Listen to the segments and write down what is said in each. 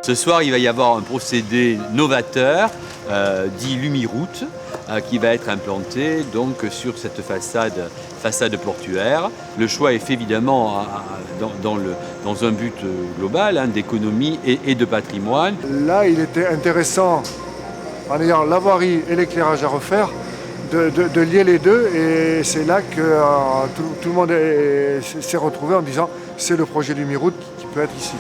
Ce soir, il va y avoir un procédé novateur, dit Lumiroute, qui va être implanté donc, sur cette façade portuaire. Le choix est fait évidemment dans un but global d'économie et de patrimoine. Là, il était intéressant, en ayant la voirie et l'éclairage à refaire, de lier les deux. Et c'est là que tout le monde s'est retrouvé en disant c'est le projet Lumiroute qui peut être ici.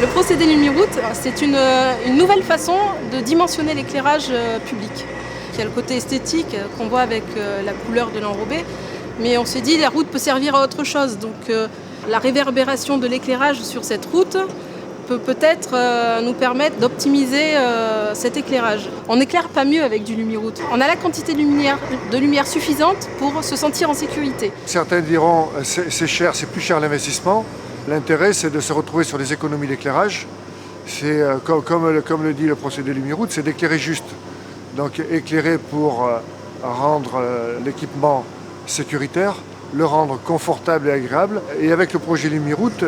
Le procédé Lumiroute, c'est une nouvelle façon de dimensionner l'éclairage public. Il y a le côté esthétique qu'on voit avec la couleur de l'enrobé, mais on s'est dit la route peut servir à autre chose. Donc la réverbération de l'éclairage sur cette route peut peut-être nous permettre d'optimiser cet éclairage. On n'éclaire pas mieux avec du Lumiroute. On a la quantité de lumière suffisante pour se sentir en sécurité. Certains diront c'est cher, c'est plus cher l'investissement. L'intérêt, c'est de se retrouver sur des économies d'éclairage. C'est comme le dit le procédé Lumiroute, c'est d'éclairer juste. Donc éclairer pour rendre l'équipement sécuritaire, le rendre confortable et agréable. Et avec le projet Lumiroute,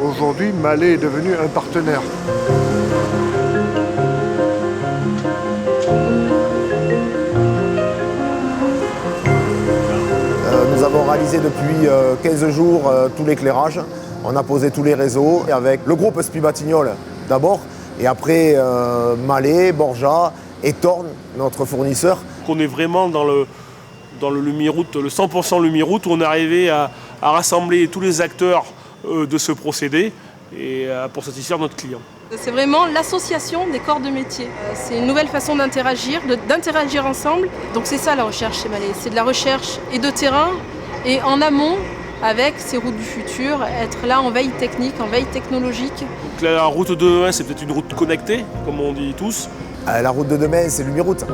aujourd'hui, Mallet est devenu un partenaire. Nous avons réalisé depuis 15 jours tout l'éclairage. On a posé tous les réseaux avec le groupe Spibatignoles d'abord et après Mallet, Borja et Thorn, notre fournisseur. On est vraiment dans le Lumiroute, le 100% Lumiroute, où on est arrivé à rassembler tous les acteurs de ce procédé et pour satisfaire notre client. C'est vraiment l'association des corps de métier. C'est une nouvelle façon d'interagir ensemble. Donc c'est ça la recherche chez Mallet. C'est de la recherche et de terrain et en amont avec ces routes du futur, être là en veille technique, en veille technologique. Donc la route de demain, c'est peut-être une route connectée, comme on dit tous. La route de demain, c'est Lumiroute.